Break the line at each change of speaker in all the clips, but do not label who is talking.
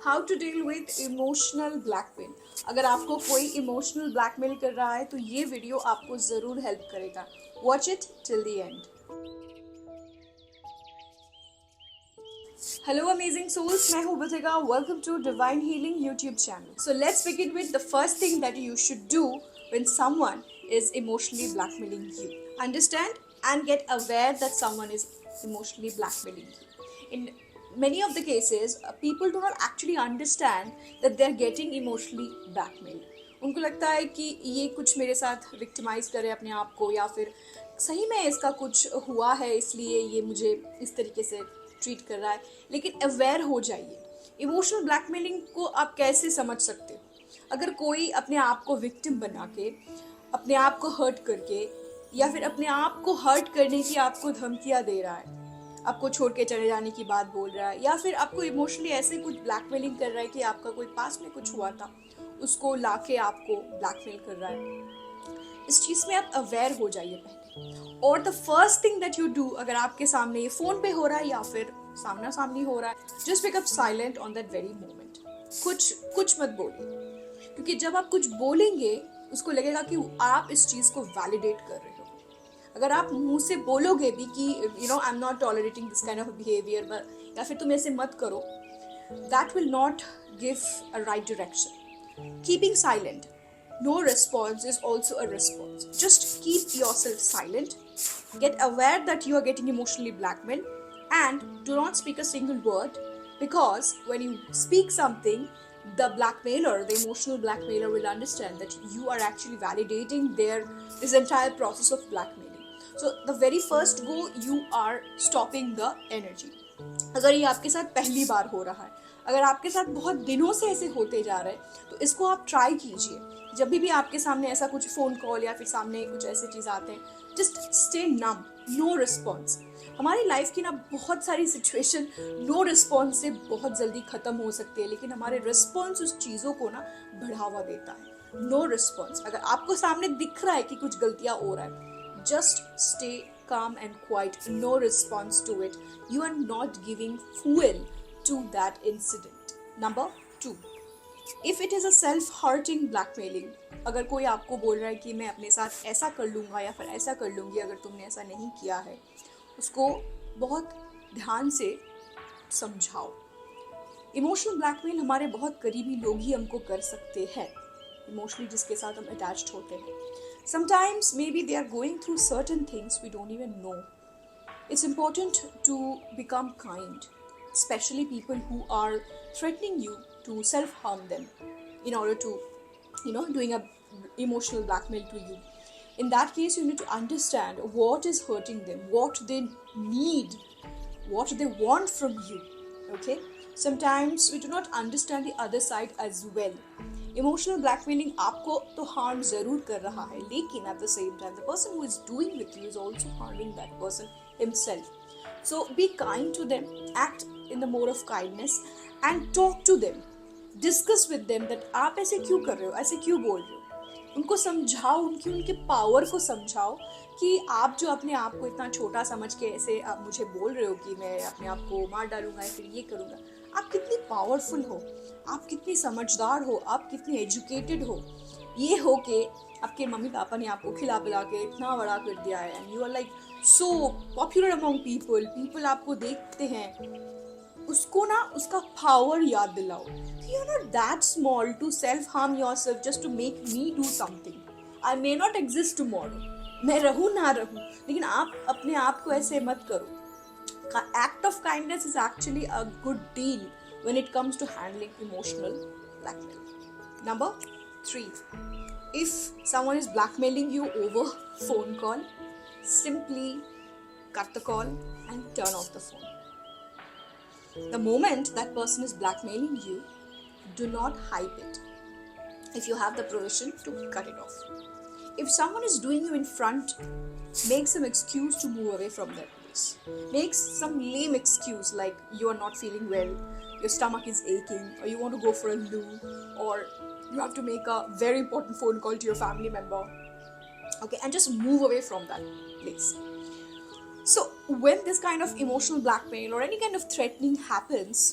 How to deal with emotional blackmail. अगर आपको कोई इमोशनल ब्लैकमेल कर रहा है तो ये वीडियो आपको ज़रूर हेल्प करेगा। Watch it till the end. Hello amazing souls, मैं हूँ Bathika. Welcome to divine healing YouTube channel. So let's begin with the first thing that you should do when someone is emotionally blackmailing you. Understand and get aware that someone is emotionally blackmailing you. In many of the cases, people do not actually understand that they are getting emotionally blackmailed. उनको लगता है कि ये कुछ मेरे साथ victimise करे अपने आप को, या फिर सही में इसका कुछ हुआ है इसलिए ये मुझे इस तरीके से ट्रीट कर रहा है। लेकिन अवेयर हो जाइए, इमोशनल ब्लैकमेलिंग को आप कैसे समझ सकते हो। अगर कोई अपने आप को विक्टिम बना के, अपने आप को हर्ट करके, या फिर अपने आप को हर्ट करने की आपको धमकियां दे रहा है, आपको छोड़ के चले जाने की बात बोल रहा है, या फिर आपको इमोशनली ऐसे कुछ ब्लैकमेलिंग कर रहा है कि आपका कोई पास में कुछ हुआ था उसको लाके आपको ब्लैकमेल कर रहा है, इस चीज़ में आप अवेयर हो जाइए पहले। और the first thing that you do, अगर आपके सामने ये फ़ोन पे हो रहा है या फिर सामना सामनी हो रहा है, just pick up silent on that very moment. कुछ मत बोलिए, क्योंकि जब आप कुछ बोलेंगे उसको लगेगा कि आप इस चीज़ को वैलिडेट कर रहे हो। अगर आप मुंह से बोलोगे भी कि I am not tolerating this kind of behaviour, या फिर तुम ऐसे मत करो, that will not give a right direction. Keeping silent, no response is also a response. Just keep yourself silent, get aware that you are getting emotionally blackmailed, and do not speak a single word, because when you speak something, the blackmailer, the emotional blackmailer, will understand that you are actually validating this entire process of blackmailing. So the very first go, you are stopping the energy. अगर ये आपके साथ पहली बार हो रहा है, अगर आपके साथ बहुत दिनों से ऐसे होते जा रहे हैं, तो इसको आप ट्राई कीजिए। जब भी आपके सामने ऐसा कुछ फ़ोन कॉल या फिर सामने कुछ ऐसे चीज़ आते हैं, जस्ट स्टे नम, नो रिस्पॉन्स। हमारी लाइफ की ना बहुत सारी सिचुएशन नो रिस्पॉन्स से बहुत जल्दी ख़त्म हो सकती है, लेकिन हमारे रिस्पॉन्स उस चीज़ों को ना बढ़ावा देता है। No response. अगर आपको सामने दिख रहा है कि कुछ गलतियाँ हो रहा है, just stay calm and quiet, no response to it. You are not giving fuel to that incident. Number 2, if it is a self-hurting blackmailing, अगर कोई आपको बोल रहा है कि मैं अपने साथ ऐसा कर लूँगा या फिर ऐसा कर लूँगी अगर तुमने ऐसा नहीं किया है, उसको बहुत ध्यान से समझाओ। इमोशनल ब्लैकमेल हमारे बहुत करीबी लोग ही हमको कर सकते हैं, इमोशनली जिसके साथ हम अटैच्ड होते हैं। Sometimes maybe they are going through certain things we don't even know. It's important to become kind, especially people who are threatening you to self-harm them in order to, doing a emotional blackmail to you. In that case, you need to understand what is hurting them, what they need, what they want from you. Okay? Sometimes we do not understand the other side as well. Emotional blackmailing आपको तो harm जरूर कर रहा है, लेकिन at the same time the person who is doing with you is also harming that person himself. So be kind to them, act in the mode of kindness and talk to them, discuss with them दैट आप ऐसे क्यों कर रहे हो, ऐसे क्यों बोल रहे हो। उनको समझाओ, उनके पावर को समझाओ कि आप जो अपने आप को इतना छोटा समझ के ऐसे आप मुझे बोल रहे हो कि मैं अपने आप को मार डालूंगा या फिर ये करूँगा, आप कितनी पावरफुल हो, आप कितनी समझदार हो, आप कितनी एजुकेटेड हो। ये हो कि आपके मम्मी पापा ने आपको खिला पिला के इतना बड़ा कर दिया है, and you are like so popular among people आपको देखते हैं। उसको ना उसका पावर याद दिलाओ कि you are not that small to self harm yourself just to make me do something. I may not exist tomorrow, मैं रहूँ ना रहूँ, लेकिन आप अपने आप को ऐसे मत करो। Act of kindness is actually a good deal when it comes to handling emotional blackmail. Number 3, if someone is blackmailing you over phone call, simply cut the call and turn off the phone. The moment that person is blackmailing you, do not hype it. If you have the provision to cut it off. If someone is doing you in front, make some excuse to move away from that. Make some lame excuse like you are not feeling well, your stomach is aching, or you want to go for a loo, or you have to make a very important phone call to your family member. Okay, and just move away from that place. So when this kind of emotional blackmail or any kind of threatening happens,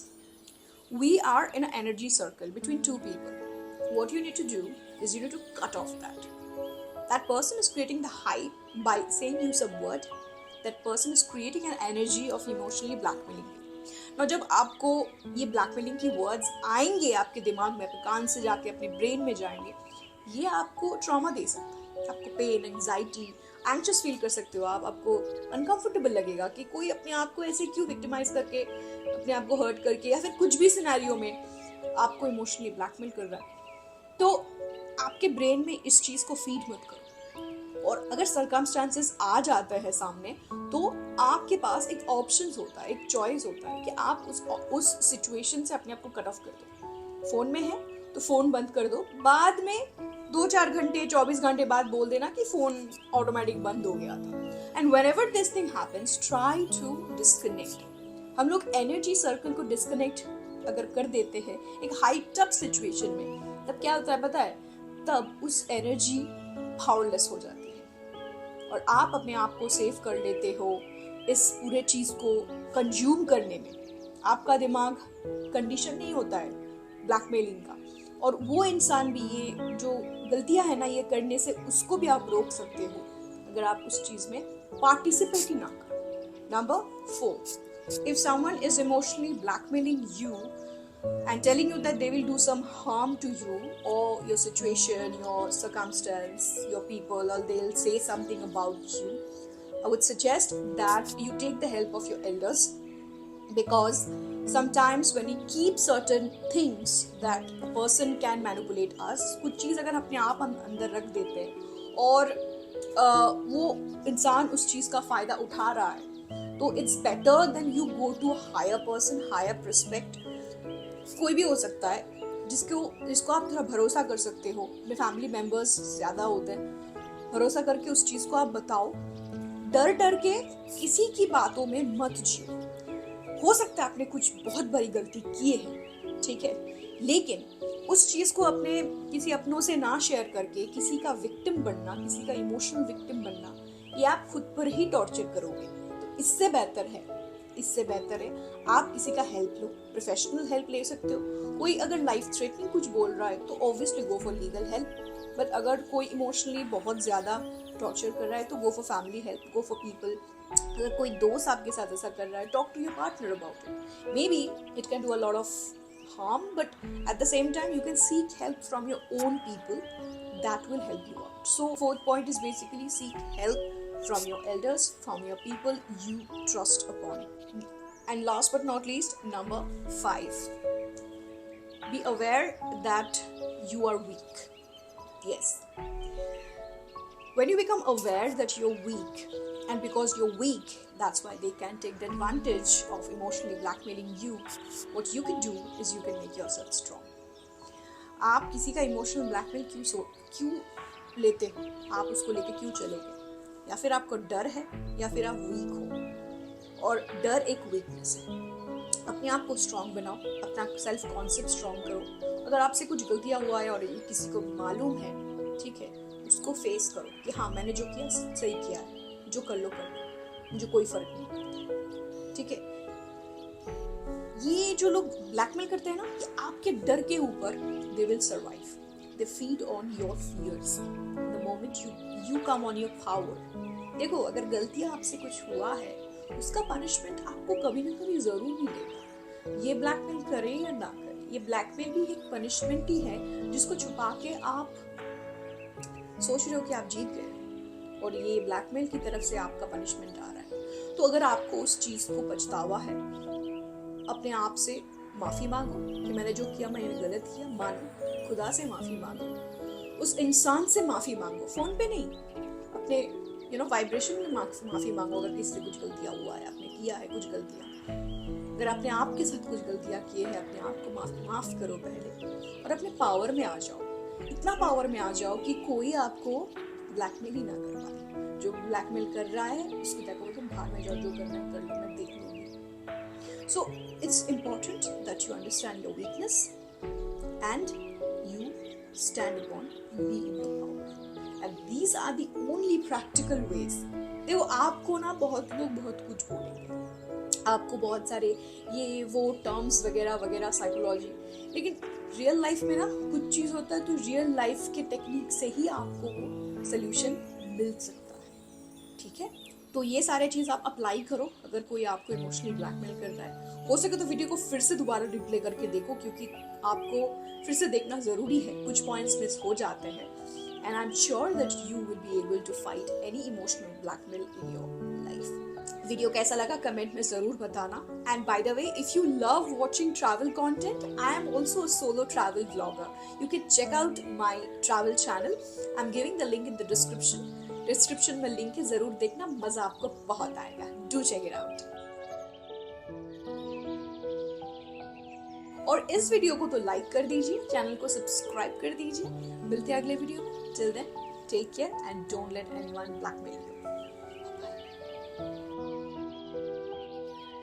we are in an energy circle between two people. What you need to do is you need to cut off that. That person is creating the hype by saying you some word. That person is creating an energy of emotionally blackmailing you. Now जब आपको ये blackmailing की words आएंगे आपके दिमाग में, अपने कान से जाके अपने ब्रेन में जाएंगे, ये आपको ट्रॉमा दे सकता है. आपको पेन, एंजाइटी, एंग्शियस फील कर सकते हो आप. आपको अनकंफर्टेबल लगेगा कि कोई अपने आप को ऐसे क्यों विक्टिमाइज करके, अपने आप को हर्ट करके, या फिर कुछ भी सिनेरियो में आपको इमोशनली ब्लैकमेल कर रहा है. तो आपके ब्रेन में इस चीज़ को फीड मत करो. और अगर सर्कमस्टांसेस आ जाता है सामने, तो आपके पास एक ऑप्शंस होता है, एक चॉइस होता है कि आप उस सिचुएशन से अपने आप को कट ऑफ कर दो. फोन में है तो फोन बंद कर दो. बाद में 2-4 घंटे, 24 घंटे बाद बोल देना कि फोन ऑटोमेटिक बंद हो गया था. And whenever this thing happens, try to disconnect. हम लोग एनर्जी सर्कल को डिस्कनेक्ट अगर कर देते हैं एक हाइट अप सिचुएशन में, तब क्या होता है पता है? तब उस एनर्जी पावरलेस हो जाती है और आप अपने आप को सेव कर लेते हो इस पूरे चीज़ को कंज्यूम करने में. आपका दिमाग कंडीशन नहीं होता है ब्लैकमेलिंग का, और वो इंसान भी, ये जो गलतियां है ना ये करने से, उसको भी आप रोक सकते हो अगर आप उस चीज़ में पार्टिसिपेट ही ना करो. Number 4, if someone is emotionally blackmailing you and telling you that they will do some harm to you or your situation, your circumstance, your people, or they'll say something about you, I would suggest that you take the help of your elders, because sometimes when we keep certain things that a person can manipulate us, कुछ चीज़ अगर अपने आप अंदर रख देते हैं और वो इंसान उस चीज़ का फ़ायदा उठा रहा है, तो it's better than you go to higher person, higher perspective. कोई भी हो सकता है जिसको आप थोड़ा भरोसा कर सकते हो. अपने फैमिली मेम्बर्स ज़्यादा होते हैं, भरोसा करके उस चीज़ को आप बताओ. डर के किसी की बातों में मत जियो. हो सकता है आपने कुछ बहुत बड़ी गलती की है, ठीक है, लेकिन उस चीज़ को अपने किसी अपनों से ना शेयर करके किसी का विक्टिम बनना, किसी का इमोशनल विक्टिम बनना, ये आप खुद पर ही टॉर्चर करोगे. तो इससे बेहतर है आप किसी का हेल्प लो, प्रोफेशनल हेल्प ले सकते हो. कोई अगर लाइफ थ्रेटनिंग कुछ बोल रहा है तो obviously go for legal help. But अगर कोई इमोशनली बहुत ज़्यादा टॉर्चर कर रहा है तो go for family help, go for people. अगर कोई दोस्त आपके साथ ऐसा कर रहा है, talk to your partner about it. Maybe it can do a lot of harm, but at the same time you can seek help from your own people. That will help you out. So fourth point is basically seek help from your elders, from your people you trust upon. And last but not least, number 5, be aware that you are weak. Yes, when you become aware that you're weak, and because you're weak, that's why they can take the advantage of emotionally blackmailing you. What you can do is you can make yourself strong. आप किसी का emotional blackmail क्यों लेते हो? आप उसको लेके क्यों चलोगे? या फिर आपको डर है, या फिर आप वीक हो. और डर एक वीकनेस है. अपने आप को स्ट्रांग बनाओ, अपना सेल्फ कॉन्सेप्ट स्ट्रांग करो. अगर आपसे कुछ गलतियाँ हुआ है और किसी को मालूम है, ठीक है, उसको फेस करो कि हाँ मैंने जो किया सही किया है, जो कर लो कर लो, मुझे कोई फर्क नहीं पड़ता. ठीक है, ये जो लोग ब्लैकमेल करते हैं ना, ये आपके डर के ऊपर they will survive. They feed on your fears. The moment you come on your power. देखो, अगर गलतियां आपसे कुछ हुआ है, उसका पनिशमेंट आपको कभी ना कभी जरूर मिलेगा. ये ब्लैकमेल करें या ना करें, ये ब्लैकमेल भी एक पनिशमेंट ही है जिसको छुपा के आप सोच रहे हो कि आप जीत गए, और ये ब्लैकमेल की तरफ से आपका पनिशमेंट आ रहा है. तो अगर आपको उस चीज़ को पछतावा है, अपने आप से माफ़ी मांगो कि मैंने जो किया मैंने गलत किया. मानो, खुदा से माफ़ी मांगो, उस इंसान से माफ़ी मांगो. फ़ोन पे नहीं, अपने वाइब्रेशन में माफ़ी मांगो. अगर किसी से कुछ गलतियाँ हुआ है, आपने किया है कुछ गलतियाँ, अगर आपने आपके साथ कुछ गलतियाँ किए हैं, अपने आप को माफ़ करो पहले, और अपने पावर में आ जाओ. इतना पावर में आ जाओ कि कोई आपको ब्लैकमेल ही ना कर पाए. जो ब्लैकमेल कर रहा है उसको देखो, तुम बाहर में जाओ, जो करना है कर लो, मैं देख लूँगी. So it's important that you understand your weakness and you stand upon, be in your power. And these are the only practical ways. देखो, आपको ना बहुत लोग बहुत कुछ बोलेंगे, आपको बहुत सारे ये वो टर्म्स वगैरह वगैरह साइकोलॉजी, लेकिन रियल लाइफ में ना कुछ चीज़ होता है तो रियल लाइफ के टेक्निक से ही आपको वो सोल्यूशन मिल सकता है, ठीक है। तो ये सारे चीज़ आप अप्लाई करो अगर कोई आपको इमोशनली ब्लैकमेल कर रहा है। हो सके तो वीडियो को फिर से दोबारा रिप्ले करके देखो, क्योंकि आपको फिर से देखना ज़रूरी है, कुछ पॉइंट्स मिस हो जाते हैं। And I am sure that you will be able to fight any emotional blackmail in your life. Video कैसा लगा कमेंट में ज़रूर बताना। And by the way, if you love watching travel content, I am also a solo travel blogger. You can check out my travel channel. I am giving the link in the description में link है, जरूर देखना, मजा आपको बहुत आएगा। Do check it out. और इस वीडियो को तो लाइक कर दीजिए, चैनल को सब्सक्राइब कर दीजिए। मिलते हैं अगले वीडियो में। Till then, take care and don't let anyone blackmail you.